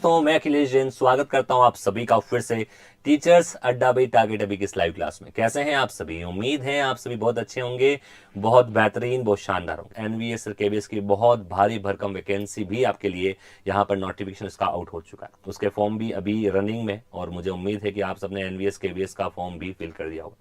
दोस्तों, मैं अखिलेश जैन स्वागत करता हूं आप सभी का फिर से टीचर्स अड्डा बाई टारगेट अभी की इस लाइव क्लास में। कैसे हैं आप सभी? उम्मीद है आप सभी बहुत अच्छे होंगे, बहुत बेहतरीन, बहुत शानदार होंगे। एनवीएस और केवीएस की बहुत भारी भरकम वैकेंसी भी आपके लिए यहाँ पर नोटिफिकेशन इसका आउट हो चुका है। उसके फॉर्म भी अभी रनिंग में और मुझे उम्मीद है कि आप सबने एनवीएस केवीएस का फॉर्म भी फिल कर दिया होगा।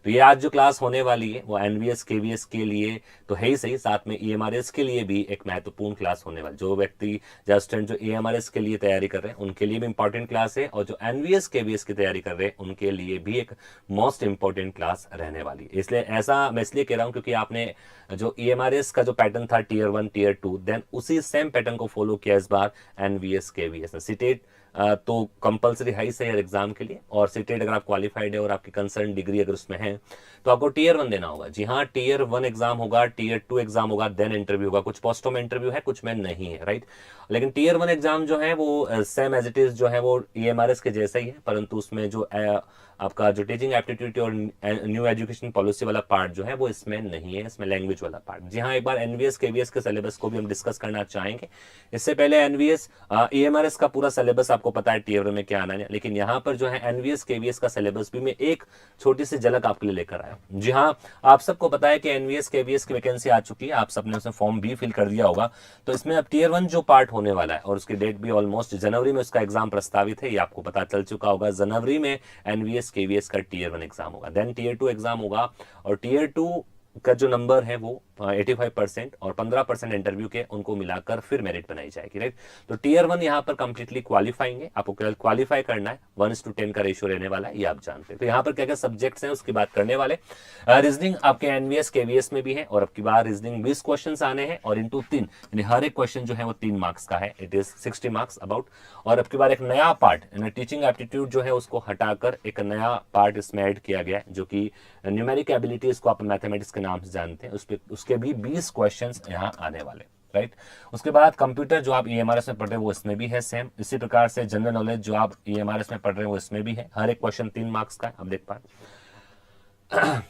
तो ये आज जो क्लास होने वाली है वो एनवीएस केवीएस के लिए तो है ही सही, साथ में ईएमआरएस के लिए भी एक महत्वपूर्ण क्लास होने वाली। जो व्यक्ति या स्टूडेंट जो ईएमआरएस के लिए तैयारी कर रहे हैं उनके लिए भी इंपॉर्टेंट क्लास है, और जो एनवीएस केवीएस की तैयारी कर रहे हैं उनके लिए भी एक मोस्ट इंपॉर्टेंट क्लास रहने वाली है। इसलिए ऐसा मैं इसलिए कह रहा हूं क्योंकि आपने जो ईएमआरएस का जो पैटर्न था टीयर 1 टीयर 2, देन उसी सेम पैटर्न को फॉलो किया इस बार एनवीएस केवीएस। सीटेट तो कंपलसरी है ही सही हर एग्जाम के लिए, और सीटेट अगर आप क्वालिफाइड है और आपकी कंसर्न डिग्री अगर उसमें है तो आपको टीयर 1 देना होगा। जी हाँ, टीयर 1 एग्जाम होगा, टीयर 2 एग्जाम होगा, देन इंटरव्यू होगा। कुछ पोस्टों में इंटरव्यू है, कुछ में नहीं है, राइट। लेकिन टीयर 1 एग्जाम जो है वो सेम एज इट इज जो है वो ईएमआरएस के जैसा ही है, परंतु उसमें जो आपका जो टीचिंग एप्टीट्यूड और न्यू एजुकेशन पॉलिसी वाला पार्ट जो है वो इसमें नहीं है, इसमें लैंग्वेज वाला पार्ट। जी हाँ, एक बार एनवीएस केवीएस के सिलेबस को भी हम डिस्कस करना चाहेंगे। इससे पहले एनवीएस ईएमआरएस का पूरा सिलेबस आपको पता है टीयर में क्या आना है, लेकिन यहाँ पर जो है एनवीएस केवीएस का सिलेबस भी मैं एक छोटी सी झलक आपके लिए लेकर आया हूँ। जी हाँ, आप सबको पता है कि एनवीएस केवीएस की वैकेंसी आ चुकी है, आप सबने उसमें फॉर्म भी फिल कर दिया होगा। तो इसमें अब टीयर 1 जो पार्ट होने वाला है और उसकी डेट भी ऑलमोस्ट जनवरी में उसका एग्जाम प्रस्तावित है, ये आपको पता चल चुका होगा। जनवरी में एनवीएस केवीएस का टीयर 1 एग्जाम होगा, देन टीयर 2 एग्जाम होगा, और टीयर 2 का जो नंबर है वो 85% और 15% इंटरव्यू के उनको मिलाकर फिर मेरिट बनाई जाएगी, राइट। तो टीयर 1 यहाँ पर कंप्लीटली क्वालिफाइंग है, आपको केवल क्वालिफाई करना है। 1:10 का रेशियो रहने वाला है, ये आप जानते हैं। तो यहाँ पर क्या क्या सब्जेक्ट्स हैं उसकी बात करने वाले। रीजनिंग आपके एनवीएस केवीएस में भी है, और अब की बार रीजनिंग 20 क्वेश्चन आने हैं और इंटू 3, यानी हर एक क्वेश्चन जो है वो 3 मार्क्स का है। It is 60 marks about. और अब की बार एक नया पार्ट टीचिंग एप्टीट्यूड जो है उसको हटाकर एक नया पार्ट इसमें ऐड किया गया है, जो कि न्यूमेरिक एबिलिटी, इसको आप मैथमेटिक्स के नाम से जानते हैं। उसके भी 20 क्वेश्चंस यहाँ आने वाले, राइट। उसके बाद कंप्यूटर जो आप ईएमआरएस में पढ़ रहे हैं वो इसमें भी है सेम। इसी प्रकार से जनरल नॉलेज जो आप ईएमआरएस में पढ़ रहे हैं वो इसमें भी है। हर एक क्वेश्चन 3 मार्क्स का है, आप देख पाए।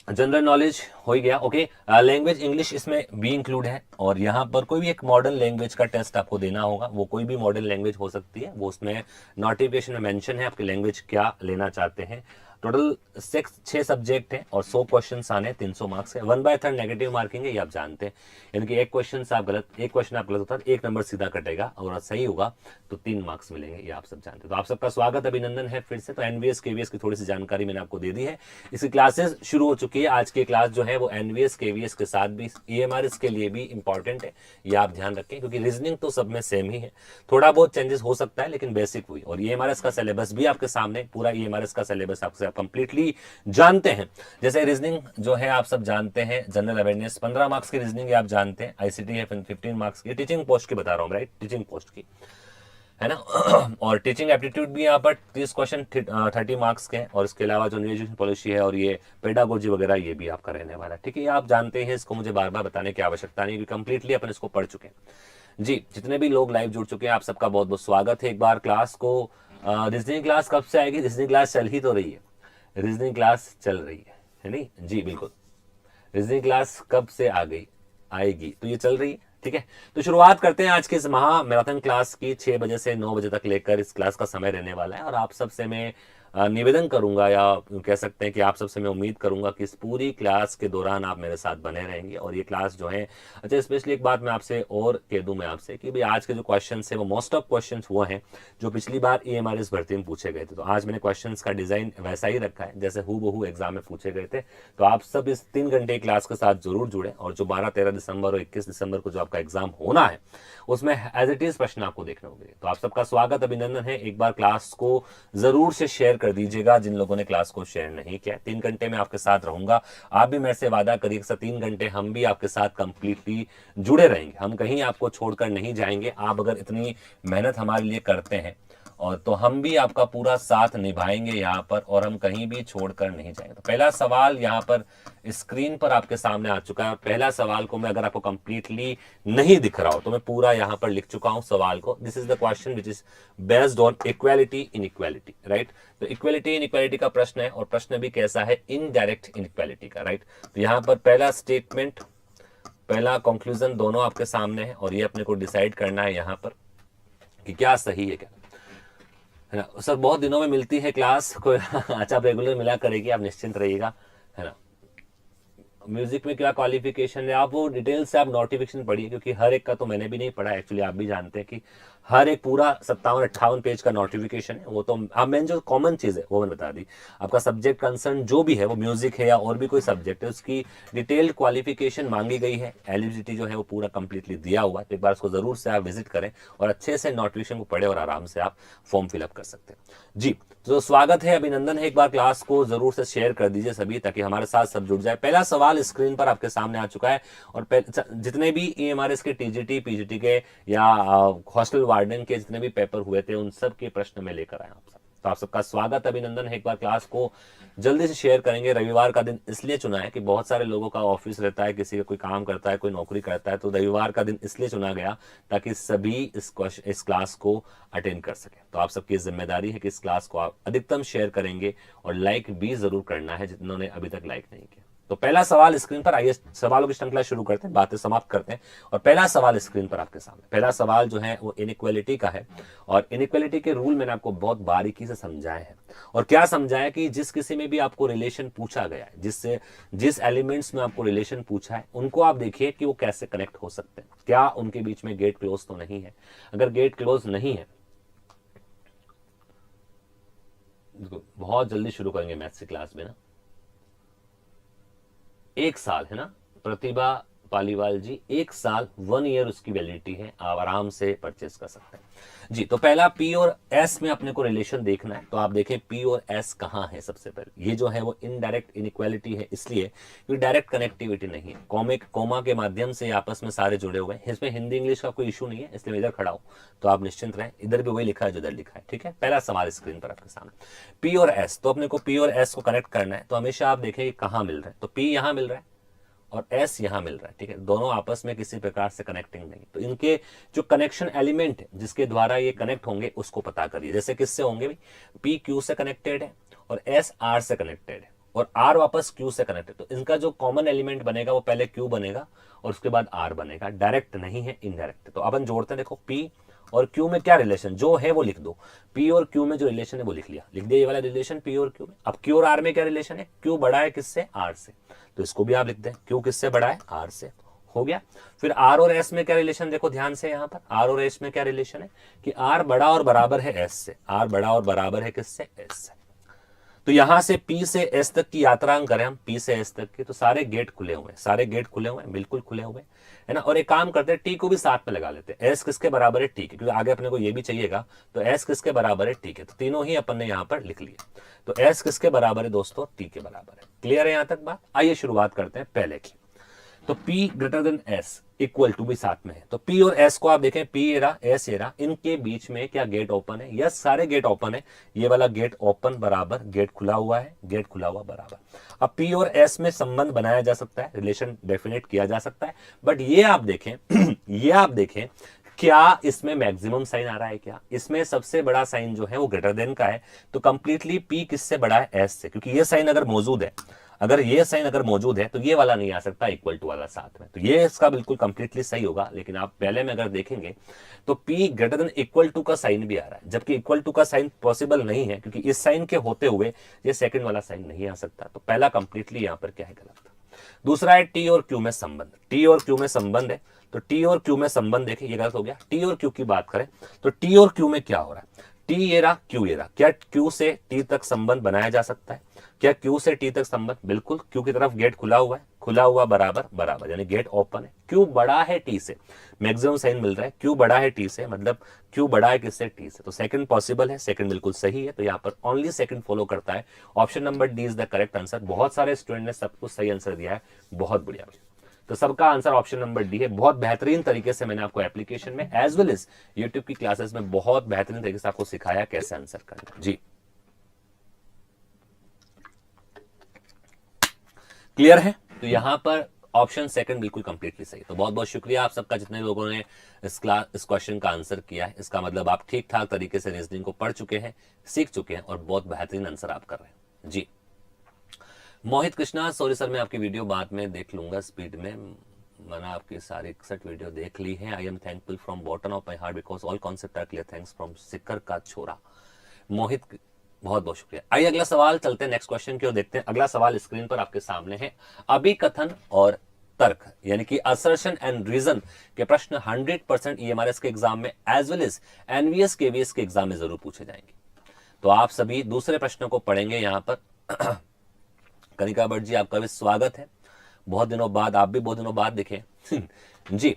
जनरल नॉलेज हो ही गया, ओके। लैंग्वेज इंग्लिश इसमें भी इंक्लूड है, और यहाँ पर कोई भी एक मॉडर्न लैंग्वेज का टेस्ट आपको देना होगा। वो कोई भी मॉडर्न लैंग्वेज हो सकती है, वो उसमें नोटिफिकेशन में मेंशन है आपकी लैंग्वेज क्या लेना चाहते हैं। टोटल 6 सब्जेक्ट हैं और 100 क्वेश्चन आने, 300 मार्क्स है। 1/3 नेगेटिव मार्किंग है, ये आप जानते हैं। यानी कि एक क्वेश्चन आप गलत होता है, 1 नंबर सीधा कटेगा, और सही होगा तो 3 मार्क्स मिलेंगे, ये आप सब जानते हैं। तो आप सबका स्वागत, अभिनंदन है फिर से। तो एनवीएस केवीएस की थोड़ी सी जानकारी मैंने आपको दे दी है। इसकी क्लासेस शुरू हो चुकी है। आज की क्लास जो है वो एनवीएस केवीएस के साथ भी ईएमआरएस के लिए भी इंपॉर्टेंट है, ये आप ध्यान रखें, क्योंकि रीजनिंग तो सब में सेम ही है, थोड़ा बहुत चेंजेस हो सकता है लेकिन बेसिक हुई। और ईएमआरएस का सिलेबस भी आपके सामने, पूरा ईएमआरएस का सिलेबस आपसे कंप्लीटली जानते हैं। जैसे रीजनिंग जो है आप सब जानते हैं, जनरल अवेयरनेस 15 मार्क्स की रीजनिंग आप जानते हैं, आईसीटी है 15 मार्क्स की, टीचिंग पोस्ट की बता रहा हूं, राइट, टीचिंग पोस्ट की, है ना। और टीचिंग एप्टीट्यूड भी यहाँ पर 30 क्वेश्चन 30 मार्क्स के हैं, और इसके अलावा जो न्यू एजुकेशन पॉलिसी है और ये पेडागोजी वगैरह ये भी आपका रहने वाला है, ठीक है। ये आप जानते हैं, इसको मुझे बार बार बताने की आवश्यकता नहीं, क्योंकि कंप्लीटली अपन इसको पढ़ चुके हैं। जी, जितने भी लोग लाइव जुड़ चुके हैं आप सबका बहुत बहुत स्वागत है। एक बार क्लास को रीजनिंग क्लास कब से आएगी? रीजनिंग क्लास चल ही तो रही है, रीजनिंग क्लास चल रही है नहीं जी, बिल्कुल। रीजनिंग क्लास कब से आ गई आएगी? तो ये चल रही है, ठीक है। तो शुरुआत करते हैं आज की इस महा मैराथन क्लास की। 6 बजे से 9 बजे तक लेकर इस क्लास का समय रहने वाला है, और आप सबसे मैं निवेदन करूंगा, या कह सकते हैं कि आप सबसे मैं उम्मीद करूंगा कि इस पूरी क्लास के दौरान आप मेरे साथ बने रहेंगे। और ये क्लास जो है, अच्छा स्पेशली एक बात मैं आपसे और कह दूं मैं आपसे कि भाई आज के जो क्वेश्चंस है वो मोस्ट ऑफ क्वेश्चंस वो हैं जो पिछली बार ईएमआरएस भर्ती में पूछे गए थे। तो आज मैंने क्वेश्चंस का डिजाइन वैसा ही रखा है जैसे हूबहू एग्जाम में पूछे गए थे। तो आप सब इस 3 घंटे क्लास के साथ जरूर जुड़े, और जो 12-13 दिसंबर और 21 दिसंबर को जो आपका एग्जाम होना है उसमें एज इट इज प्रश्न आपको देखने होंगे। तो आप सबका स्वागत, अभिनंदन है। एक बार क्लास को जरूर से शेयर कर दीजिएगा जिन लोगों ने क्लास को शेयर नहीं किया। 3 घंटे में आपके साथ रहूंगा, आप भी मेरे से वादा करिए 3 घंटे हम भी आपके साथ कंप्लीटली जुड़े रहेंगे, हम कहीं आपको छोड़कर नहीं जाएंगे। आप अगर इतनी मेहनत हमारे लिए करते हैं और तो हम भी आपका पूरा साथ निभाएंगे यहाँ पर, और हम कहीं भी छोड़कर नहीं जाएंगे। तो पहला सवाल यहाँ पर स्क्रीन पर आपके सामने आ चुका है। पहला सवाल को मैं अगर आपको कंप्लीटली नहीं दिख रहा हो तो मैं पूरा यहाँ पर लिख चुका हूं सवाल को। This is the question which is based on equality inequality, right. तो इक्वालिटी इनइक्वालिटी का प्रश्न है, और प्रश्न भी कैसा है? इनडायरेक्ट इनइक्वालिटी का, राइट। तो यहाँ पर पहला स्टेटमेंट, पहला कंक्लूजन दोनों आपके सामने है, और ये अपने को डिसाइड करना है यहाँ पर कि क्या सही है क्या, है ना। सर बहुत दिनों में मिलती है क्लास कोई अच्छा, आप रेगुलर मिला करेगी, आप निश्चिंत रहिएगा, है ना। म्यूजिक में क्या क्वालिफिकेशन है, आप वो डिटेल से आप नोटिफिकेशन पढ़िए, क्योंकि हर एक का तो मैंने भी नहीं पढ़ा एक्चुअली, आप भी जानते हैं कि हर एक पूरा 57-58 पेज का नोटिफिकेशन है। वो तो आप मैंने जो कॉमन चीज़ है वो मैंने बता दी। आपका सब्जेक्ट कंसर्न जो भी है, वो म्यूजिक है या और भी कोई सब्जेक्ट है, उसकी डिटेल्ड क्वालिफिकेशन मांगी गई है, एलिजिबिलिटी जो है वो पूरा कंप्लीटली दिया हुआ है। तो एक बार उसको जरूर से आप विजिट करें और अच्छे से नोटिफिकेशन को पढ़े और आराम से आप फॉर्म फिलअप कर सकते हैं जी। तो स्वागत है, अभिनंदन है, एक बार क्लास को जरूर से शेयर कर दीजिए सभी, ताकि हमारे साथ सब जुड़ जाए। पहला सवाल स्क्रीन पर आपके सामने आ चुका है, और जितने भी EMRS के TGT PGT के या हॉस्टल वार्डन के जितने भी पेपर हुए थे, उन सब के प्रश्न में लेकर आए आप सब। तो आप सबका स्वागत, अभिनंदन है। एक बार क्लास को जल्दी से शेयर करेंगे। रविवार का दिन इसलिए चुना है कि बहुत सारे लोगों का ऑफिस रहता है, किसी का कोई काम करता है, कोई नौकरी करता है, तो रविवार का दिन इसलिए चुना गया ताकि सभी इस क्लास को अटेंड कर सके। तो आप सबकी जिम्मेदारी है कि इस क्लास को आप अधिकतम शेयर करेंगे, और लाइक भी जरूर करना है जिन्होंने अभी तक लाइक नहीं किया। तो पहला सवाल स्क्रीन पर, आइए सवालों की श्रृंखला शुरू करते हैं, बातें समाप्त करते हैं। और पहला सवाल स्क्रीन पर आपके सामने, पहला सवाल जो है वो इनइक्वालिटी का है, और इनइक्वालिटी के रूल मैंने आपको बहुत बारीकी से समझाए हैं। और क्या समझाया कि जिस किसी में भी आपको रिलेशन पूछा गया है, जिस एलिमेंट्स में आपको रिलेशन पूछा है, उनको आप देखिए कि वो कैसे कनेक्ट हो सकते हैं, क्या उनके बीच में गेट क्लोज तो नहीं है। अगर गेट क्लोज नहीं है, बहुत जल्दी शुरू करेंगे मैथ्स की क्लास में ना, 1 साल है ना प्रतिभा पालीवाल जी, 1 साल 1 ईयर उसकी वैलिडिटी है, आप आराम से परचेस कर सकते हैं जी। तो पहला P और S में अपने को रिलेशन देखना है, तो आप देखें P और S कहाँ है। सबसे पहले ये जो है वो इनडायरेक्ट इनइक्वालिटी है, इसलिए क्योंकि डायरेक्ट कनेक्टिविटी नहीं है, कोमा के माध्यम से आपस में सारे जुड़े हुए हैं। इसमें हिंदी इंग्लिश का कोई इशू नहीं है, इसलिए इधर खड़ा हूं, तो आप निश्चिंत रहें, इधर भी वही लिखा है जो इधर लिखा है, ठीक है। पहला सवाल स्क्रीन पर आपके सामने, P और S, तो अपने को P और S को कनेक्ट करना है, तो हमेशा आप देखें कहाँ मिल रहा है, तो P यहां मिल रहा है और S यहां मिल रहा है, ठीक है। दोनों आपस में किसी प्रकार से कनेक्टिंग नहीं, तो इनके जो कनेक्शन एलिमेंट है जिसके द्वारा ये कनेक्ट होंगे उसको पता करिए। जैसे किससे होंगे भाई, P Q से कनेक्टेड है और S R से कनेक्टेड है और R वापस Q से कनेक्टेड, तो इनका जो कॉमन एलिमेंट बनेगा वो पहले Q बनेगा और उसके बाद R बनेगा। डायरेक्ट नहीं है, इनडायरेक्ट। तो अपन जोड़ते हैं, देखो P और Q में क्या रिलेशन जो है वो लिख दो। P और Q में जो रिलेशन है वो लिख लिया, लिख दिया ये वाला रिलेशन P और Q में। अब Q और R में क्या रिलेशन है, Q बड़ा है किससे, R से, तो इसको भी आप लिख दें, Q किससे बड़ा है, R से, हो गया। फिर R और S में क्या रिलेशन, देखो ध्यान से, यहां पर R और S में क्या रिलेशन है कि R बड़ा और बराबर है S से, R बड़ा और बराबर है किससे, S से। तो यहां से P से S तक की यात्रा करें हम, P से S तक की, तो सारे गेट खुले हुए हैं, सारे गेट खुले हुए हैं, बिल्कुल खुले हुए है ना। और एक काम करते हैं, T को भी साथ में लगा लेते हैं। S किसके बराबर है, T के, क्योंकि आगे अपने को ये भी चाहिएगा, तो S किसके बराबर है, T के, तो तीनों ही अपन ने यहां पर लिख लिया। तो S किसके बराबर है दोस्तों, T के बराबर है। क्लियर है यहां तक बात। आइए शुरुआत करते हैं पहले की। तो P greater than S equal to भी साथ में है, तो P और S को आप देखें, P एरा S एरा, इनके बीच में क्या गेट ओपन है, यस सारे गेट ओपन है। ये वाला गेट ओपन बराबर, गेट खुला हुआ है, गेट खुला हुआ बराबर। अब P और S में संबंध बनाया जा सकता है, रिलेशन डेफिनेट किया जा सकता है, बट ये आप देखें ये आप देखें क्या इसमें मैक्सिमम साइन आ रहा है, क्या इसमें सबसे बड़ा साइन जो है वो ग्रेटर देन का है। तो कंप्लीटली P किससे बड़ा है, S से, क्योंकि ये साइन अगर मौजूद है, अगर ये साइन अगर मौजूद है तो ये वाला नहीं आ सकता इक्वल टू वाला साथ में, तो ये इसका बिल्कुल कंप्लीटली सही होगा। लेकिन आप पहले में अगर देखेंगे तो P greater than equal to का साइन भी आ रहा है, जबकि इक्वल टू का साइन पॉसिबल नहीं है, क्योंकि इस साइन के होते हुए ये सेकंड वाला साइन नहीं आ सकता। तो पहला कंप्लीटली यहां पर क्या है, गलत। दूसरा है T और Q में संबंध, T और Q में संबंध है, तो T और Q में संबंध देखिए, ये गलत हो गया। T और Q की बात करें तो T और Q में क्या हो रहा है, T ये रहा, Q ये रहा, क्या Q से T तक संबंध बनाया जा सकता है, क्या Q से T तक संबंध, बिल्कुल। Q की तरफ गेट खुला हुआ है, खुला हुआ बराबर बराबर, यानी गेट ओपन है। Q बड़ा है T से, मैक्सिमम साइन मिल रहा है, Q बड़ा है T से, मतलब Q बड़ा है किससे, T से, तो सेकंड पॉसिबल है, सेकंड बिल्कुल सही है। तो यहाँ पर ओनली सेकंड फॉलो करता है, option number D is the correct answer. बहुत सारे स्टूडेंट ने सब कुछ सही आंसर दिया है, बहुत बढ़िया। तो सबका आंसर ऑप्शन नंबर डी है। बहुत बेहतरीन तरीके से मैंने आपको एप्लीकेशन में एज वेल एज यूट्यूब की क्लासेस में बहुत बेहतरीन तरीके से आपको सिखाया कैसे आंसर करना जी। क्लियर है, तो यहां पर ऑप्शन सेकंड बिल्कुल कंप्लीटली सही। तो बहुत बहुत शुक्रिया आप सबका, जितने लोगों ने इस क्वेश्चन का आंसर किया है। इसका मतलब आप ठीक ठाक तरीके से रीजनिंग को पढ़ चुके हैं, सीख चुके हैं और बहुत बेहतरीन आंसर आप कर रहे हैं जी। मोहित कृष्णा, सॉरी सर मैं आपकी वीडियो बाद में देख लूंगा स्पीड में, मैंने आपकी सारी 61 वीडियो देख ली है। I am thankful from bottom of my heart because all concept are clear. Thanks from Sikar का छोरा मोहित, बहुत बहुत शुक्रिया। आइए अगला सवाल चलते हैं नेक्स्ट क्वेश्चन की ओर देखते हैं। अगला सवाल स्क्रीन पर आपके सामने है। अभिकथन और तर्क यानी कि असर्शन एंड रीजन के प्रश्न 100% ईएमआरएस के एग्जाम में as well as NVS KVS के एग्जाम में जरूर पूछे जाएंगे। तो आप सभी दूसरे प्रश्नों को पढ़ेंगे यहां पर। कनिका भट्ट जी, आपका भी स्वागत है। बहुत दिनों बाद, आप भी बहुत दिनों बाद दिखे। जी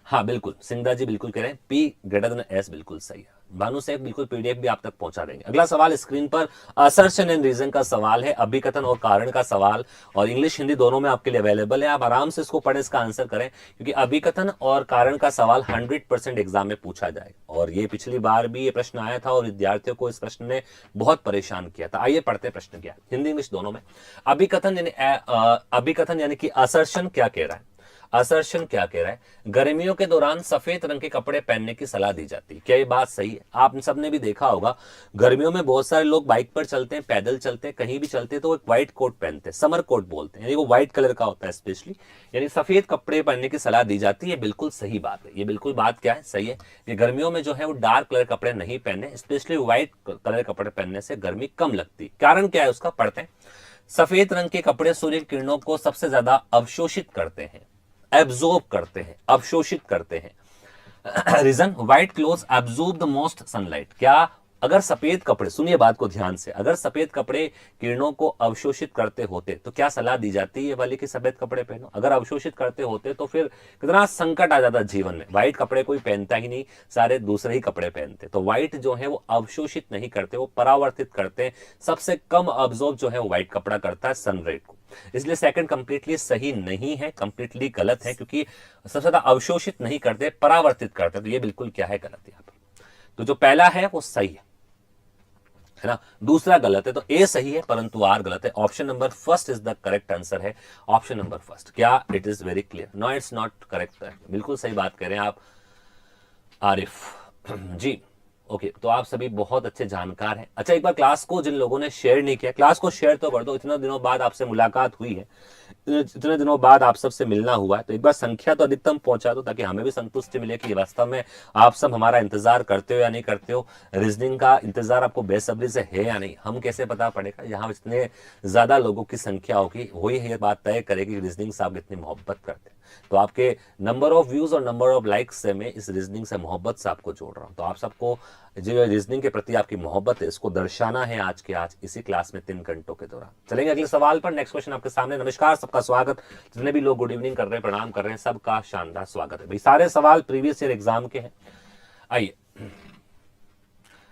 हाँ बिल्कुल, सिंधा जी बिल्कुल कह रहे हैं P>S, बिल्कुल सही है। भानु से बिल्कुल पीडीएफ भी आप तक पहुंचा देंगे। अगला सवाल स्क्रीन पर असर्शन एंड रीजन का सवाल है, अभिकथन और कारण का सवाल, और इंग्लिश हिंदी दोनों में आपके लिए अवेलेबल है। आप आराम से इसको पढ़े, इसका आंसर करें, क्योंकि अभिकथन और कारण का सवाल 100% एग्जाम में पूछा जाएगा। और ये पिछली बार भी ये प्रश्न आया था और विद्यार्थियों को इस प्रश्न ने बहुत परेशान किया था। आइए पढ़ते हैं प्रश्न क्या, हिंदी इंग्लिश दोनों में। अभिकथन यानी कि असर्शन क्या कह रहा है, असर्शन क्या कह रहा है, गर्मियों के दौरान सफेद रंग के कपड़े पहनने की सलाह दी जाती है। क्या ये बात सही है? आप सबने भी देखा होगा, गर्मियों में बहुत सारे लोग बाइक पर चलते हैं, पैदल चलते हैं, कहीं भी चलते हैं तो वो एक व्हाइट कोट पहनते हैं, समर कोट बोलते हैं, यानी वो व्हाइट कलर का होता है स्पेशली, यानी सफेद कपड़े पहनने की सलाह दी जाती है। बिल्कुल सही बात है, ये बिल्कुल बात क्या है, सही है। ये गर्मियों में जो है वो डार्क कलर कपड़े नहीं पहनने, स्पेशली व्हाइट कलर कपड़े पहनने से गर्मी कम लगती है। कारण क्या है उसका, पढ़ते हैं। सफेद रंग के कपड़े सूर्य किरणों को सबसे ज्यादा अवशोषित करते हैं, एब्जॉर्ब करते हैं, अवशोषित करते हैं। Reason, white clothes absorb the most sunlight. क्या अगर सफेद कपड़े, सुनिए बात को ध्यान से, अगर सफेद कपड़े किरणों को अवशोषित करते होते तो क्या सलाह दी जाती है वाली कि सफेद कपड़े पहनो? अगर अवशोषित करते होते तो फिर कितना संकट आ जाता जीवन में। व्हाइट कपड़े कोई पहनता ही नहीं, सारे दूसरे ही कपड़े पहनते। तो व्हाइट जो है वो अवशोषित नहीं करते, वो परावर्तित करते हैं। सबसे कम अब्जॉर्ब जो है वो व्हाइट कपड़ा करता है सनरेज को। इसलिए सेकंड कंप्लीटली सही नहीं है, कंप्लीटली गलत है, क्योंकि सबसे ज्यादा अवशोषित नहीं करते, परावर्तित करते। तो ये बिल्कुल क्या है, गलत यहां पर। तो जो पहला है वो सही है ना, दूसरा गलत है। तो ए सही है परंतु आर गलत है। Option number first is the correct answer है, ऑप्शन नंबर फर्स्ट। क्या it is very clear? No it's not correct. बिल्कुल सही बात कह रहे हैं आप आरिफ जी। ओके, तो आप सभी बहुत अच्छे जानकार हैं। अच्छा, एक बार क्लास को जिन लोगों ने शेयर नहीं किया, क्लास को शेयर तो कर दो। इतने दिनों बाद आपसे मुलाकात हुई है, इतने दिनों बाद आप सबसे मिलना हुआ है, तो एक बार संख्या तो अधिकतम पहुंचा दो, ताकि हमें भी संतुष्टि मिले कि वास्तव में आप सब हमारा इंतजार करते हो या नहीं करते हो। रीजनिंग का इंतजार आपको बेसब्री से है या नहीं, हम कैसे पता पड़ेगा? यहाँ इतने ज्यादा लोगों की संख्या होगी, वही ये बात तय करेगी कि रीजनिंग से आप कितनी मोहब्बत करते हैं। तो आपके नंबर ऑफ व्यूज और नंबर ऑफ लाइक्स से मैं इस रीजनिंग से मोहब्बत से आपको जोड़ रहा हूं। तो आप सबको जो रीजनिंग के प्रति आपकी मोहब्बत है, इसको दर्शाना है आज के आज इसी क्लास में 3 घंटों के दौरान। चलेंगे अगले सवाल पर। नेक्स्ट क्वेश्चन आपके सामने। नमस्कार, सबका स्वागत। जितने भी लोग गुड इवनिंग कर रहे हैं, प्रणाम कर रहे हैं, सबका शानदार स्वागत है भाई। सारे सवाल प्रीवियस ईयर एग्जाम के हैं। आइए,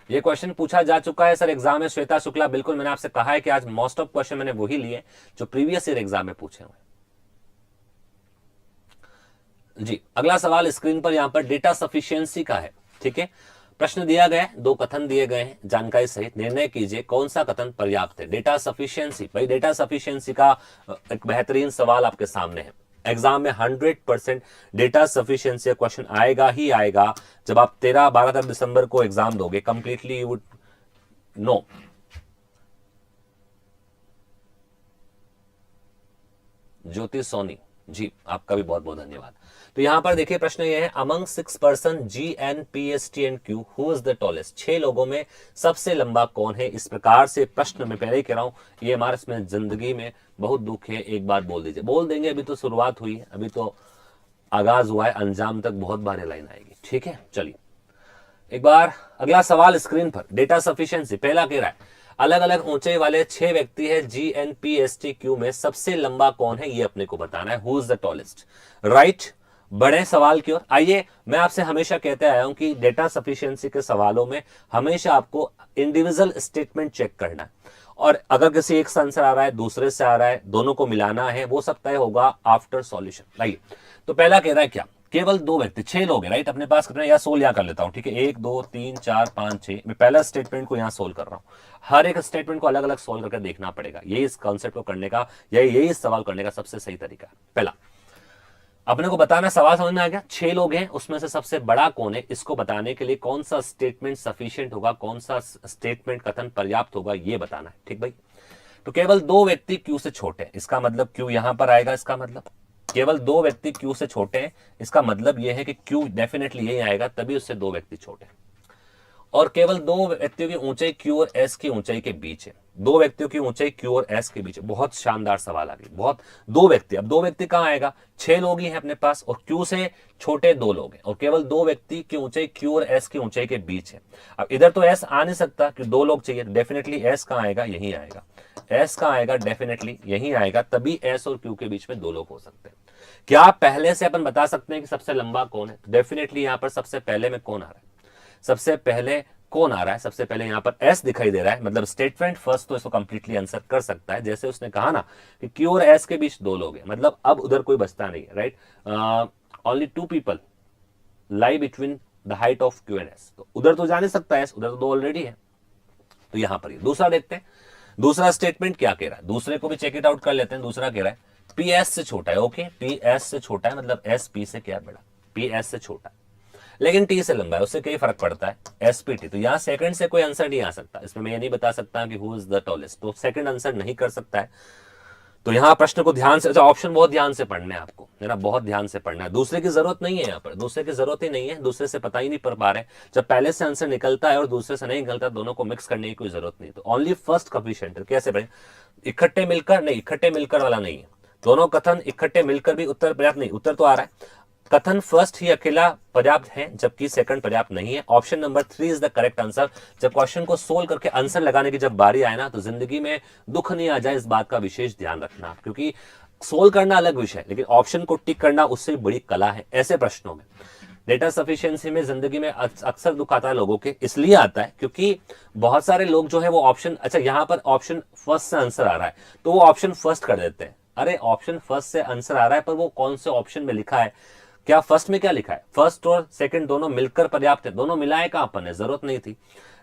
ये क्वेश्चन पूछा जा चुका है सर एग्जाम में, श्वेता शुक्ला। बिल्कुल, मैंने आपसे कहा है कि आज मोस्ट ऑफ क्वेश्चन मैंने वही लिए जो प्रीवियस ईयर एग्जाम में पूछे हुए जी। अगला सवाल स्क्रीन पर यहां पर डेटा सफिशिएंसी का है। ठीक है, प्रश्न दिया गया है, 2 कथन दिए गए हैं, जानकारी सहित निर्णय कीजिए कौन सा कथन पर्याप्त है। डेटा सफिशिएंसी, भाई डेटा सफिशिएंसी का एक बेहतरीन सवाल आपके सामने है। एग्जाम में 100% डेटा सफिशिएंसी क्वेश्चन आएगा ही आएगा जब आप 13-12 दिसंबर को एग्जाम दोगे। Completely you would know. Jyoti Soni ji, आपका भी बहुत बहुत धन्यवाद। तो यहां पर देखिए प्रश्न ये है, among 6 person GN PST and Q who is the tallest. 6 लोगों में सबसे लंबा कौन है? इस प्रकार से प्रश्न में पहले ही कह रहा हूं, ये हमारे इसमें जिंदगी में बहुत दुख है। एक बात बोल दीजिए, बोल देंगे, अभी तो शुरुआत हुई है, अभी तो आगाज हुआ है, अंजाम तक बहुत बार लाइन आएगी। ठीक है, चलिए एक बार अगला सवाल स्क्रीन पर। डेटा सफिशिएंसी पहला कह रहा है, अलग अलग ऊंचाई वाले 6 व्यक्ति है GN PST Q में सबसे लंबा कौन है, ये अपने को बताना है। Who is the tallest, right. बड़े सवाल की ओर आइए। मैं आपसे हमेशा कहते आया हूं कि डेटा सफिशिएंसी के सवालों में हमेशा आपको इंडिविजुअल स्टेटमेंट चेक करना है, और अगर किसी एक से आंसर आ रहा है, दूसरे से आ रहा है, दोनों को मिलाना है, वो सब तय होगा आफ्टर सॉल्यूशन। आइए, तो पहला कह रहा है क्या, केवल 2 व्यक्ति, 6 लोग हैं, राइट। अपने पास कितने, या सोल्व यहाँ कर लेता हूं। ठीक है, 1 2 3 4 5 6। मैं पहला स्टेटमेंट को यहाँ सोल्व कर रहा हूं। हर एक स्टेटमेंट को अलग अलग सोल्व करके देखना पड़ेगा। यही इस कॉन्सेप्ट को करने का, यही इस सवाल करने का सबसे सही तरीका है। पहला अपने को बताना, सवाल समझ में आ गया। 6 लोग हैं, उसमें से सबसे बड़ा कौन है, इसको बताने के लिए कौन सा स्टेटमेंट सफिशिएंट होगा, कौन सा स्टेटमेंट कथन पर्याप्त होगा, ये बताना है। ठीक भाई, तो केवल 2 व्यक्ति Q से छोटे हैं, इसका मतलब Q यहां पर आएगा, इसका मतलब केवल 2 व्यक्ति क्यू से छोटे हैं, इसका मतलब यह है कि क्यू डेफिनेटली यही आएगा, तभी उससे 2 व्यक्ति छोटे हैं। और केवल 2 व्यक्तियों की ऊंचाई क्यू और एस की ऊंचाई के बीच है। 2 व्यक्तियों की ऊंचाई क्यू और एस के बीच है। बहुत शानदार सवाल आ गया। बहुत 2 व्यक्ति, अब 2 व्यक्ति कहां आएगा, 6 लोग ही हैं अपने पास और क्यू से छोटे 2 लोग हैं और केवल 2 व्यक्ति की ऊंचाई क्यू और एस की ऊंचाई के बीच है। अब इधर तो एस आ नहीं सकता कि 2 लोग चाहिए, डेफिनेटली एस कहां आएगा, यही आएगा। एस कहां आएगा, डेफिनेटली यही आएगा, तभी एस और क्यू के बीच में 2 लोग हो सकते हैं। क्या पहले से अपन बता सकते हैं कि सबसे लंबा कौन है? डेफिनेटली यहां पर सबसे पहले में कौन आ रहा है, सबसे पहले कौन आ रहा है? सबसे पहले यहां पर एस दिखाई दे रहा है, मतलब स्टेटमेंट फर्स्ट तो इसको कंप्लीटली आंसर कर सकता है। जैसे उसने कहा ना कि क्यू और एस के बीच 2 लोग हैं, मतलब अब उधर कोई बचता नहीं है, right. Only 2 people lie between the height of Q and S, तो उधर तो जा नहीं सकता एस, उधर तो 2 ऑलरेडी है। तो यहां पर दूसरा देखते हैं, दूसरा स्टेटमेंट क्या कह रहा है, दूसरे को भी चेक इट आउट कर लेते हैं। दूसरा कह रहा है पी एस से छोटा है। ओके, पी एस से छोटा है, मतलब एस पी से क्या बड़ा, पी एस से छोटा है, लेकिन टी से लंबा है, उससे कई फर्क पड़ता है, एसपीटी। तो यहां सेकंड से कोई आंसर नहीं आ सकता, इसमें मैं ये नहीं बता सकता कि हु इज द टॉलेस्ट, तो सेकंड आंसर नहीं कर सकता है। तो यहां प्रश्न को ध्यान से, अच्छा ऑप्शन बहुत ध्यान से पढ़ना है आपको, है ना, बहुत ध्यान से पढ़ना है। दूसरे की जरूरत नहीं है, यहाँ पर दूसरे की जरूरत ही नहीं है, दूसरे से पता ही नहीं पढ़ पा रहे। जब पहले से आंसर निकलता है और दूसरे से नहीं निकलता, दोनों को मिक्स करने की कोई जरूरत नहीं। तो ओनली फर्स्ट कॉफिशिएंट कैसे पढ़े, इकट्ठे मिलकर नहीं, इकट्ठे मिलकर वाला नहीं है। दोनों कथन इकट्ठे मिलकर भी उत्तर पर्याप्त नहीं, उत्तर तो आ रहा है, कथन फर्स्ट ही अकेला पर्याप्त है जबकि सेकंड पर्याप्त नहीं है। Option number 3 is the correct answer. जब क्वेश्चन को सोल्व करके आंसर लगाने की जब बारी आए ना, तो जिंदगी में दुख नहीं आ जाए, इस बात का विशेष ध्यान रखना, क्योंकि सोल्व करना अलग विषय है, लेकिन ऑप्शन को टिक करना उससे बड़ी कला है। ऐसे प्रश्नों में डेटा सफिशिएंसी में जिंदगी में अक्सर दुख आता है लोगों के, इसलिए आता है क्योंकि बहुत सारे लोग जो है वो ऑप्शन, अच्छा यहां पर ऑप्शन फर्स्ट से आंसर आ रहा है तो वो ऑप्शन फर्स्ट कर देते हैं। अरे ऑप्शन फर्स्ट से आंसर आ रहा है, पर वो कौन से ऑप्शन में लिखा है, क्या फर्स्ट में क्या लिखा है, फर्स्ट और सेकंड दोनों मिलकर पर्याप्त है, दोनों मिलाए का अपन है, जरूरत नहीं थी।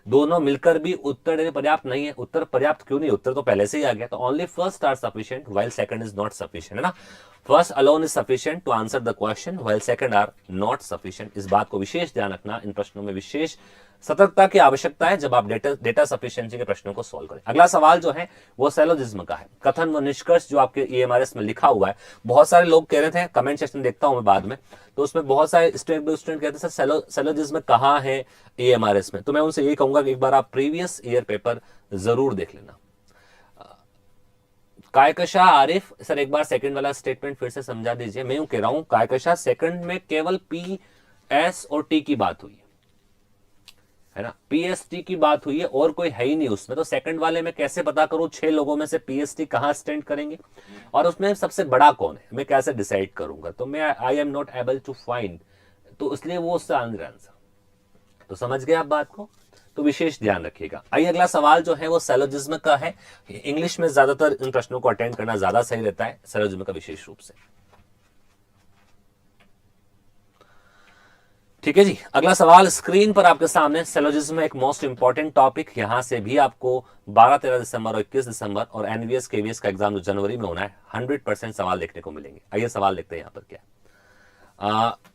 दोनों मिलकर भी उत्तर देने पर्याप्त नहीं है, उत्तर पर्याप्त क्यों नहीं, उत्तर तो पहले से ही आ गया। तो only first are sufficient while second is not sufficient, है ना। First alone is sufficient to answer the question while second are not sufficient. इस बात को विशेष ध्यान रखना, इन प्रश्नों में विशेष सतर्कता की आवश्यकता है जब आप डेटा सफिशिएंसी के प्रश्नों को सॉल्व करें। अगला सवाल जो है वो सैलोजिज्म का है, कथन व निष्कर्ष जो आपके ईएमआरएस में लिखा हुआ है। बहुत सारे लोग कह रहे थे, कमेंट सेक्शन देखता हूं मैं बाद में, तो उसमें बहुत सारे स्टूडेंट कहते हैं सर सैलोजिज्म कहां है ईएमआरएस में। तो मैं उनसे यही कहूंगा कि एक बार आप प्रीवियस ईयर पेपर जरूर देख लेना। कायकशा आरिफ सर, एक बार सेकंड वाला स्टेटमेंट फिर से समझा दीजिए। मैं यूं कह रहा हूं कायकशा, सेकंड में केवल पी एस और टी की बात हुई है ना, पीएसटी की बात हुई है और कोई है ही नहीं उसमें। तो सेकंड वाले में कैसे पता करूं 6 लोगों में से पीएसटी कहां स्टैंड करेंगे और उसमें सबसे बड़ा कौन है, मैं कैसे डिसाइड करूंगा, तो मैं I am not able to find, तो इसलिए वो उससे आंसर। तो समझ गए आप बात को, तो विशेष ध्यान रखिएगा। आइए अगला सवाल जो है वो सैलोजिज्म का है। इंग्लिश में ज्यादातर इन प्रश्नों को अटेंड करना ज्यादा सही रहता है, सैलोजिज्म का विशेष रूप से। ठीक है जी, अगला सवाल स्क्रीन पर आपके सामने। सैलोजिज्म एक मोस्ट इंपॉर्टेंट टॉपिक, यहां से भी आपको 12-13 दिसंबर और 21 दिसंबर और एनवीएस केवीएस का एग्जाम जो जनवरी में होना है 100% सवाल देखने को मिलेंगे। आइए सवाल देखते हैं यहां पर क्या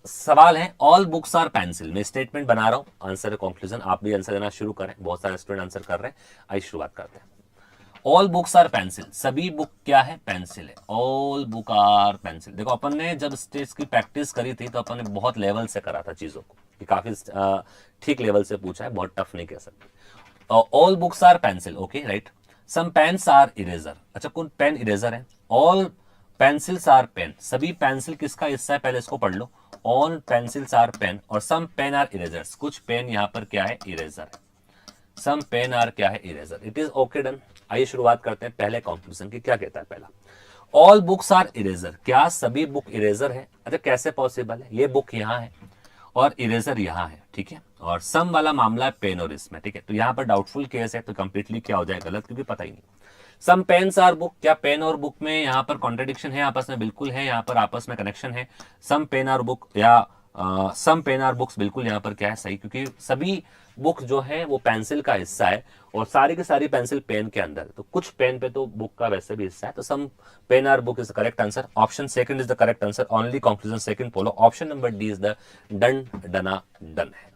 सवाल है। ऑल बुक्स आर पेंसिल, मैं स्टेटमेंट बना रहा हूं, आंसर है कंक्लूजन, आप भी आंसर देना शुरू करें, बहुत सारे स्टूडेंट आंसर कर रहे हैं। आइए शुरुआत करते हैं। ऑल बुक्स आर पेंसिल, सभी बुक क्या है, पेंसिल है। All book are pencil. देखो अपन ने जब स्टेज की प्रैक्टिस करी थी तो अपन ने बहुत लेवल से करा था चीजों को, कि काफी ठीक लेवल से पूछा है, बहुत टफ नहीं कह सकते। All books are pencil, okay right. Some pens are eraser, अच्छा कौन पेन इरेजर है। ऑल पेंसिल्स आर पेन, सभी पेंसिल किसका हिस्सा है, पहले इसको पढ़ लो। ऑल पेंसिल्स आर पेन और सम पेन आर इरेजर्स, कुछ पेन यहां पर क्या है, इरेजर है। सम पेन आर क्या है, eraser. It is okay done. आइए शुरुआत करते हैं पहले कंक्लूजन की, क्या कहता है पहला। ऑल बुक्स आर इरेजर, क्या सभी बुक इरेजर है। अच्छा कैसे पॉसिबल है, ये बुक यहाँ है और इरेजर यहाँ है, ठीक है। और सम वाला मामला है पेन और इसमें, ठीक है। तो यहाँ पर डाउटफुल केस है, तो कंप्लीटली क्या हो जाए, गलत, क्योंकि पता ही नहीं। सम पेन्स आर बुक, क्या पेन और बुक में यहाँ पर कॉन्ट्रडिक्शन है आपस में, बिल्कुल है, यहाँ पर आपस में कनेक्शन है। सम पेन आर बुक या सम पेन आर बुक्स, बिल्कुल यहाँ पर क्या है, सही, क्योंकि सभी बुक जो है वो पेंसिल का हिस्सा है और सारी की सारी पेंसिल पेन के अंदर, तो कुछ पेन पे तो बुक का वैसे भी हिस्सा है। तो some pen are book is the correct answer. Option second is the correct answer. Only conclusion second follow. Option number D is the डन डना डन है।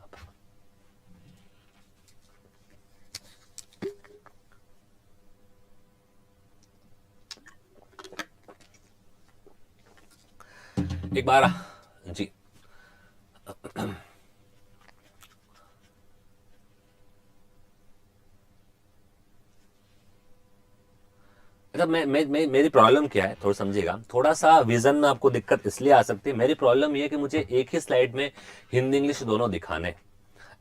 एक बार जी अच्छा, मेरी प्रॉब्लम क्या है, थोड़ा समझिएगा। थोड़ा सा विजन में आपको दिक्कत इसलिए आ सकती है। मेरी प्रॉब्लम ये है कि मुझे एक ही स्लाइड में हिंदी इंग्लिश दोनों दिखाने,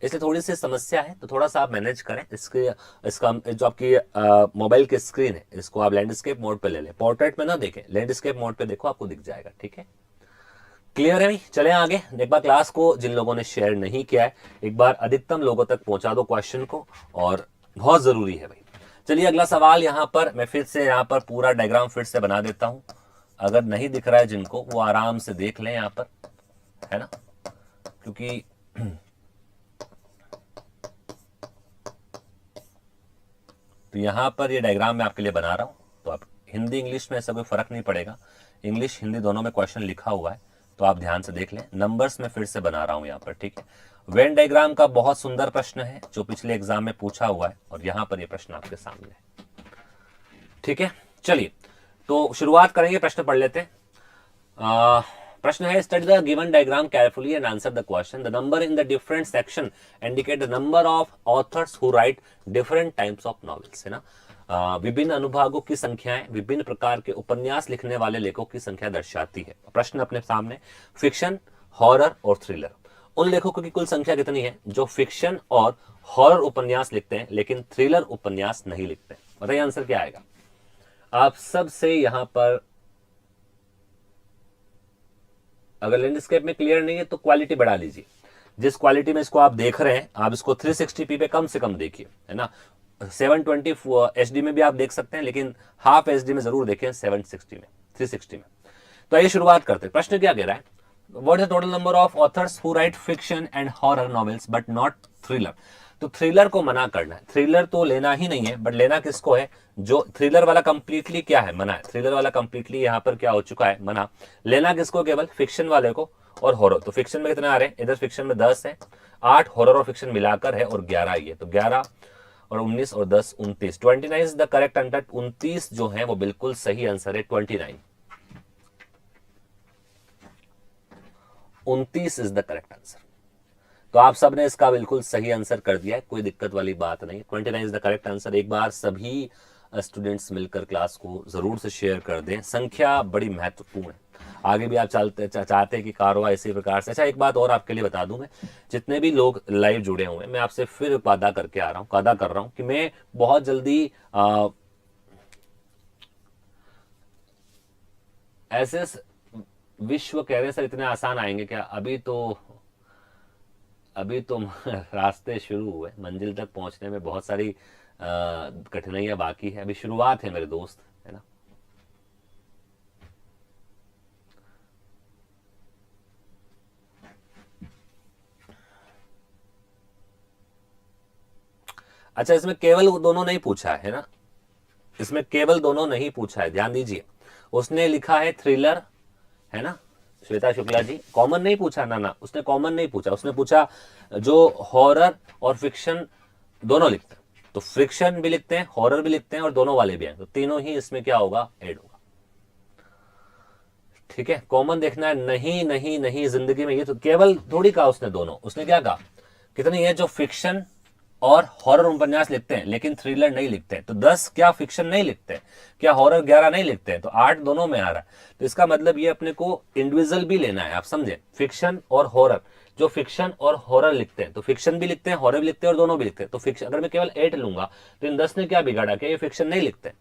इसलिए थोड़ी सी समस्या है। तो थोड़ा सा आप मैनेज करें। इसका जो आपकी मोबाइल की स्क्रीन है, इसको आप लैंडस्केप मोड पे ले लें। पोर्ट्रेट में ना देखें, लैंडस्केप मोड पे देखो, आपको दिख जाएगा। ठीक है, क्लियर है भाई? चले आगे। एक बार क्लास को जिन लोगों ने शेयर नहीं किया है, एक बार अधिकतम लोगों तक पहुंचा दो क्वेश्चन को, और बहुत जरूरी है भाई। चलिए अगला सवाल। यहां पर मैं फिर से यहां पर पूरा डायग्राम फिर से बना देता हूं। अगर नहीं दिख रहा है जिनको, वो आराम से देख लें यहां पर, है ना, क्योंकि तो यहां पर ये डायग्राम मैं आपके लिए बना रहा हूं। तो आप हिंदी इंग्लिश में ऐसा कोई फर्क नहीं पड़ेगा, इंग्लिश हिंदी दोनों में क्वेश्चन लिखा हुआ है, तो आप ध्यान से देख लें। नंबर्स में फिर से बना रहा हूं यहां पर। ठीक है, वेन डायग्राम का बहुत सुंदर प्रश्न है जो पिछले एग्जाम में पूछा हुआ है, और यहां पर ये प्रश्न आपके सामने है। ठीक है, चलिए तो शुरुआत करेंगे, प्रश्न पढ़ लेते हैं। प्रश्न है, study the given diagram carefully and answer the question. The number in the different section indicate the number of authors who right different types of novels, है ना। विभिन्न अनुभागों की संख्याएं विभिन्न प्रकार के उपन्यास लिखने वाले लेखकों की संख्या दर्शाती है। प्रश्न अपने सामने, फिक्शन, हॉरर और थ्रिलर, उन लेखकों की कुल संख्या कितनी है जो फिक्शन और हॉरर उपन्यास लिखते हैं लेकिन थ्रिलर उपन्यास नहीं लिखते? बताइए आंसर क्या आएगा। आप सबसे यहां पर, अगर लैंडस्केप में क्लियर नहीं है तो क्वालिटी बढ़ा लीजिए। जिस क्वालिटी में इसको आप देख रहे हैं, आप इसको 360p पे कम से कम देखिए, है ना। 720 HD में भी आप देख सकते हैं, लेकिन हाफ HD में जरूर देखें, 760 में, 360 में। तो आइए शुरुआत करते हैं। प्रश्न क्या कह रहा है, what is the total number of authors who right fiction and horror novels but not thriller? तो थ्रिलर को मना करना है, थ्रिलर तो लेना ही नहीं है, बट लेना किसको है? जो थ्रिलर वाला कंप्लीटली क्या है, मना है। थ्रिलर वाला कंप्लीटली यहां पर क्या हो चुका है, मना। लेना किसको? केवल फिक्शन वाले को और हॉरर। तो फिक्शन में कितने आ रहे हैं? इधर फिक्शन में 10 है, 8 हॉरर और फिक्शन मिलाकर है, और 11 ये, तो 11 और 19 और 10 29। 29 इज द करेक्ट आंसर। 29 जो है वो बिल्कुल सही आंसर है। 29 इज द करेक्ट आंसर। तो आप सबने इसका बिल्कुल सही आंसर कर दिया है, कोई दिक्कत वाली बात नहीं। 29 इज द करेक्ट आंसर। एक बार सभी स्टूडेंट्स मिलकर क्लास को जरूर से शेयर कर दें, संख्या बड़ी महत्वपूर्ण है। आगे भी आप चाहते हैं कि कारवा इसी प्रकार से। अच्छा, एक बात और आपके लिए बता दूं, मैं जितने भी लोग लाइव जुड़े हुए हैं, मैं आपसे फिर वादा करके आ रहा हूं, वादा कर रहा हूं कि मैं बहुत जल्दी ऐसे विश्व कह रहे हैं सर इतने आसान आएंगे क्या? अभी तो रास्ते शुरू हुए, मंजिल तक पहुंचने में बहुत सारी कठिनाइयां बाकी है, अभी शुरुआत है मेरे दोस्त, है ना। अच्छा, इसमें केवल दोनों नहीं पूछा है ना, इसमें केवल दोनों नहीं पूछा है, ध्यान दीजिए। उसने लिखा है थ्रिलर, है ना, श्वेता शुक्ला जी। कॉमन नहीं पूछा ना, ना उसने कॉमन नहीं पूछा, उसने पूछा जो हॉरर और फिक्शन दोनों लिखते हैं। तो फिक्शन भी लिखते हैं, हॉरर भी लिखते हैं, और दोनों वाले भी हैं, तो तीनों ही इसमें क्या होगा, ऐड होगा। ठीक है, कॉमन देखना है। नहीं नहीं नहीं, जिंदगी में ये तो केवल थोड़ी कहा उसने दोनों, उसने क्या कहा, कितनी है जो फिक्शन और हॉरर उपन्यास लिखते हैं लेकिन थ्रिलर नहीं लिखते हैं। तो 10 क्या फिक्शन नहीं लिखते हैं, क्या हॉरर 11 नहीं लिखते हैं, तो 8 दोनों में आ रहा है। तो इसका मतलब ये अपने को इंडिविजुअल भी लेना है, आप समझे, फिक्शन और हॉरर। जो फिक्शन और हॉरर लिखते हैं, तो फिक्शन भी लिखते हैं, हॉरर भी लिखते हैं, और दोनों भी लिखते हैं। तो फिक्शन अगर मैं केवल 8 लूंगा तो इन 10 ने क्या बिगाड़ा, क्या ये फिक्शन नहीं लिखते हैं।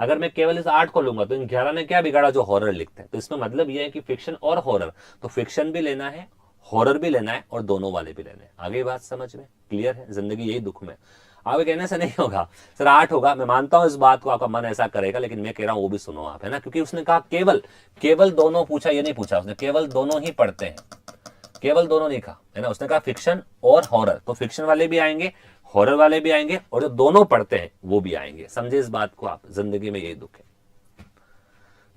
अगर मैं केवल इस 8 को लूंगा तो इन 11 ने क्या बिगाड़ा, जो हॉरर लिखते हैं। तो इसमें मतलब ये है कि फिक्शन और हॉरर, तो फिक्शन भी लेना है, हॉरर भी लेना है, और दोनों वाले भी लेने हैं। आगे बात समझ में क्लियर है? जिंदगी यही दुख में, आगे कहने से नहीं होगा सर 8 होगा। मैं मानता हूं इस बात को, आपका मन ऐसा करेगा, लेकिन मैं कह रहा हूं वो भी सुनो आप, है ना, क्योंकि उसने कहा केवल, केवल दोनों पूछा, ये नहीं पूछा उसने केवल दोनों ही पढ़ते हैं, केवल दोनों नहीं कहा, है ना। उसने कहा फिक्शन और हॉरर, तो फिक्शन वाले भी आएंगे, हॉरर वाले भी आएंगे, और जो दोनों पढ़ते हैं वो भी आएंगे। समझे इस बात को आप? जिंदगी में यही दुख है।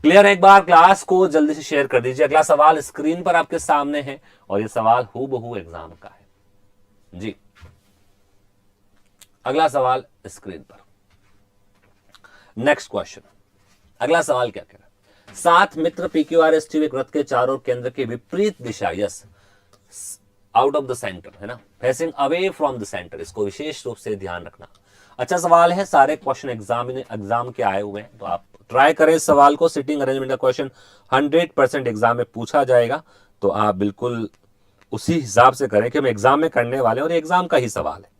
क्लियर है? एक बार क्लास को जल्दी से शेयर कर दीजिए। अगला सवाल स्क्रीन पर आपके सामने है, और ये सवाल हूबहू एग्जाम का है जी। अगला सवाल स्क्रीन पर, नेक्स्ट क्वेश्चन। अगला सवाल क्या कह रहा है, सात मित्र PQRST एक वृत्त के चारों केंद्र के विपरीत दिशा, yes, out of the centre, है ना, facing away from the centre, इसको विशेष रूप से ध्यान रखना। अच्छा सवाल है, सारे क्वेश्चन एग्जाम के आए हुए हैं, तो आप ट्राई करें इस सवाल को। सिटिंग अरेंजमेंट का क्वेश्चन 100% एग्जाम में पूछा जाएगा, तो आप बिल्कुल उसी हिसाब से करें कि हम एग्जाम में करने वाले हैं और एग्जाम का ही सवाल है।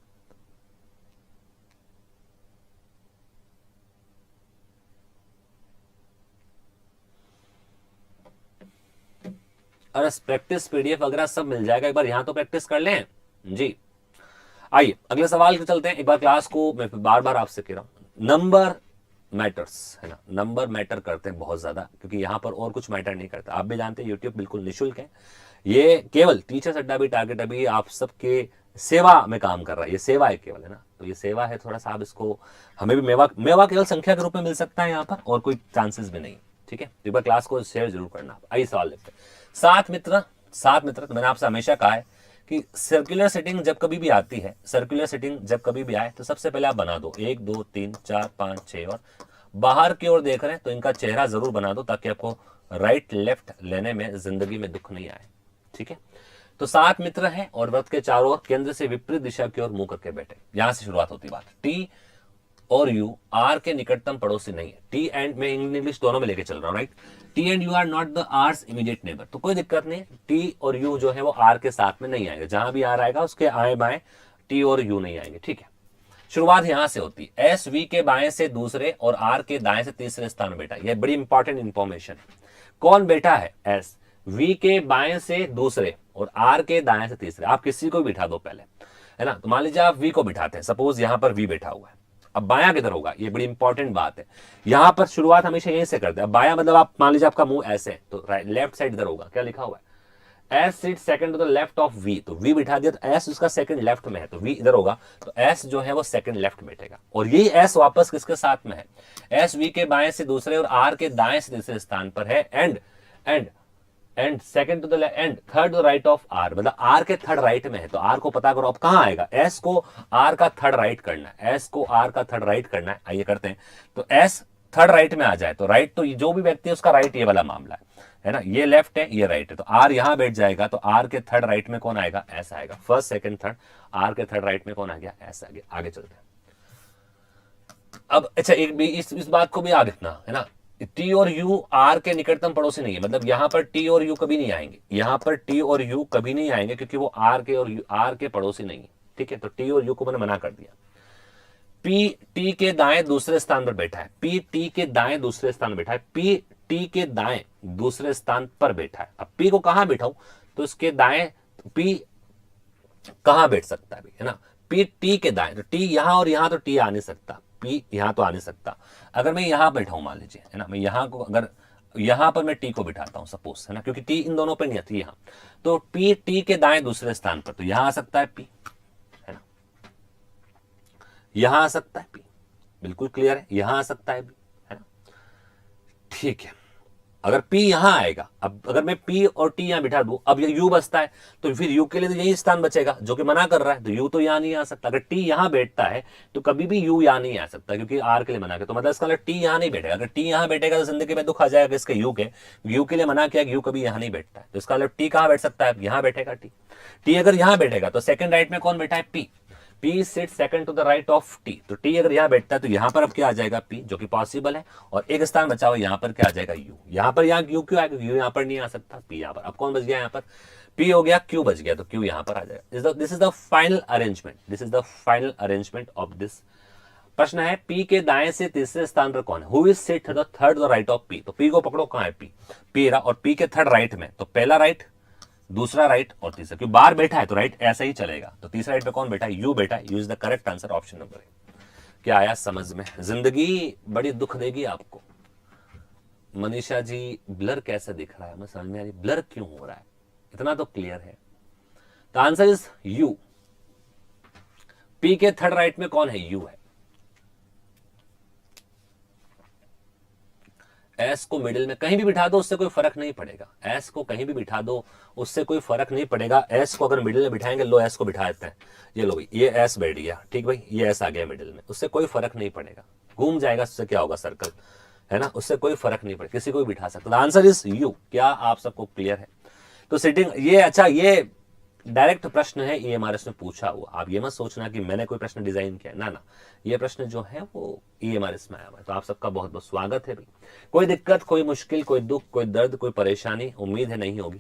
अरे प्रैक्टिस PDF वगैरह सब मिल जाएगा, एक बार यहां तो प्रैक्टिस कर लें जी। आइए अगले सवाल के चलते हैं। एक बार क्लास को मैं बार बार आपसे कह रहा हूं, नंबर मैटर्स, है ना, नंबर मैटर करते हैं बहुत ज्यादा, क्योंकि यहां पर और कुछ मैटर नहीं करता। आप भी जानते हैं यूट्यूब बिल्कुल निःशुल्क है, ये केवल टीचर्स अड्डा भी टारगेट अभी आप सबके सेवा में काम कर रहा है, ये सेवा है केवल, है ना, तो ये सेवा है, थोड़ा सा आप इसको, हमें भी मेवा मेवा केवल संख्या के रूप में मिल सकता है यहाँ पर, और कोई चांसेस भी नहीं, ठीक है। एक बार क्लास को शेयर जरूर करना। आइए सवाल देखते हैं। सात मित्र, तो मैंने आपसे हमेशा कहा है कि सर्कुलर सेटिंग जब कभी भी आती है, सर्कुलर सेटिंग जब कभी भी आए तो सबसे पहले आप बना दो 1 2 3 4 5 6, और बाहर की ओर देख रहे हैं तो इनका चेहरा जरूर बना दो, ताकि आपको राइट लेफ्ट लेने में जिंदगी में दुख नहीं आए, ठीक है। तो सात मित्र हैं और वृत्त के चारों ओर केंद्र से विपरीत दिशा की ओर मुंह करके बैठे। यहां से शुरुआत होती बात। टी और यू आर के निकटतम पड़ोसी नहीं है। टी एंड, मैं इंग्लिश दोनों में लेके चल रहा हूं, right. T and U are not the R's immediate neighbour, तो कोई दिक्कत नहीं है। टी और यू जो है वो आर के साथ में नहीं आएगा, जहां भी आर आएगा उसके आए बाएं टी और यू नहीं आएंगे, ठीक है। शुरुआत यहां से होती है। एस वी के बाएं से दूसरे और आर के दाएं से तीसरे स्थान में बैठा, यह बड़ी इंपॉर्टेंट इंफॉर्मेशन है। कौन बैठा है? एस। वी के बाएं से दूसरे और आर के दाएं से तीसरे, आप किसी को भी बिठा दो पहले, है ना। तो मान लीजिए आप वी को बिठाते हैं, सपोज यहां पर वी बैठा हुआ है, अब बायां किधर होगा, ये बड़ी इंपॉर्टेंट बात है। यहां पर शुरुआत हमेशा यहीं से करते हैं। अब बायां मतलब आप मान लीजिए आपका मुंह ऐसे है, तो लेफ्ट साइड इधर होगा, क्या लिखा हुआ है? S seat second to the left of V, तो वी बिठा दिया, तो एस उसका सेकंड लेफ्ट में है, तो वी इधर होगा, तो एस जो है वो सेकंड लेफ्ट बैठेगा। और यही एस वापस किसके साथ में है? एस वी के बाएं से दूसरे और आर के दाएं से तीसरे स्थान पर है। And second to the end third to right of R, मतलब आर के थर्ड राइट में है, तो आर को पता करो अब कहां आएगा। एस को आर का थर्ड राइट करना है, एस को आर का थर्ड राइट करना है। आइए करते हैं। तो एस थर्ड राइट में आ जाए, तो राइट तो जो भी व्यक्ति है उसका राइट, ये वाला मामला है ना, ये लेफ्ट है ये राइट है, तो आर यहां बैठ जाएगा, तो आर के थर्ड राइट में कौन आएगा? एस आएगा। फर्स्ट सेकंड थर्ड, आर के थर्ड राइट में कौन आ गया? एस आ गया। आगे चलते हैं। अब अच्छा एक भी इस बात को भी याद रखना, है ना, टी और यू आर के निकटतम पड़ोसी नहीं है, मतलब यहां पर टी और यू कभी नहीं आएंगे, यहां पर टी और यू कभी नहीं आएंगे, क्योंकि वो आर के और आर के पड़ोसी नहीं है, ठीक है। तो टी और यू को मैंने मना कर दिया। पी टी के दाएं दूसरे स्थान पर बैठा है, पी टी के दाएं दूसरे स्थान पर बैठा है, पी टी के दाएं दूसरे स्थान पर बैठा है। अब पी को कहां बैठाऊं, तो इसके दाएं पी कहां बैठ सकता है ना, पी टी के दाएं, तो टी यहां और यहां, तो टी आ नहीं सकता, पी यहां तो आ नहीं सकता। अगर मैं यहां बैठा हूं मान लीजिए, है ना, मैं यहां को अगर यहां पर मैं टी को बिठाता हूं सपोज, है ना, क्योंकि टी इन दोनों पर नहीं आती यहां, तो पी टी के दाएं दूसरे स्थान पर, तो यहां आ सकता है पी, है ना, यहां आ सकता है पी, बिल्कुल क्लियर है, यहां आ सकता है पी, है ना, ठीक है। अगर P यहां आएगा, अब अगर मैं P और T यहां बिठा दूं, अब ये U बचता है, तो फिर U के लिए तो यही स्थान बचेगा जो कि मना कर रहा है, तो U तो यहां नहीं आ सकता। अगर T यहां बैठता है तो कभी भी U यहां नहीं आ सकता, क्योंकि R के लिए मना किया, तो मतलब इसका T यहां नहीं बैठेगा। अगर T यहां बैठेगा तो जिंदगी में दुख आ जाएगा इसके U के लिए मना किया, U कभी यहां नहीं बैठता है, तो इसका T कहां बैठ सकता है? यहां बैठेगा T अगर यहां बैठेगा तो सेकंड राइट में कौन बैठा है? P sit second to the right of T, तो टी अगर यहां बैठता है तो यहां पर अब क्या आ जाएगा? पी, जो कि पॉसिबल है, और एक स्थान बचा हुआ यहां पर क्या आ जाएगा? यू। यहां पर यहां यू क्यों आएगा? यू यहां पर नहीं आ सकता, पी यहां पर। अब कौन बच गया यहां पर? पी हो गया, क्यू बच गया, तो क्यू यहां पर आ जाएगा। This is the final arrangement, this is the final arrangement of this. प्रश्न है पी के दाएं से तीसरे स्थान पर कौन है? Who is seat the third the right of P, तो पी को पकड़ो, कहां है पी रहा, और पी के थर्ड राइट में, तो पहला राइट, दूसरा राइट और तीसरा, क्योंकि बाहर बैठा है तो राइट ऐसा ही चलेगा, तो तीसरा राइट पे कौन बैठा है? यू बैठा है। You is the correct answer, option number A. क्या आया समझ में? जिंदगी बड़ी दुख देगी आपको। मनीषा जी ब्लर कैसे दिख रहा है? मैं समझ में आ रही, ब्लर क्यों हो रहा है? इतना तो क्लियर है। The answer is you. P के थर्ड राइट में कौन है? यू है। एस को मिडिल में कहीं भी बिठा दो उससे कोई फर्क नहीं पड़ेगा, एस को कहीं भी बिठा दो उससे कोई फर्क नहीं पड़ेगा। एस को अगर मिडिल में बिठाएंगे, लो एस को बिठा देते हैं, ये लो भाई, ये एस बैठ गया, ठीक भाई, ये एस आ गया मिडिल में, उससे कोई फर्क नहीं पड़ेगा, घूम जाएगा, उससे क्या होगा? सर्कल है ना, उससे कोई फर्क नहीं पड़े, किसी को भी बिठा सकता। Answer is you. क्या आप सबको क्लियर है? तो सिटिंग ये, अच्छा ये डायरेक्ट प्रश्न है ईएमआरएस में पूछा हुआ, आप ये मत सोचना कि मैंने कोई प्रश्न डिजाइन किया, ना ना, ये प्रश्न जो है वो ईएमआरएस में आया हुआ है। तो आप सबका बहुत बहुत स्वागत है भाई। कोई दिक्कत, कोई मुश्किल, कोई दुख, कोई दर्द, कोई परेशानी, उम्मीद है नहीं होगी।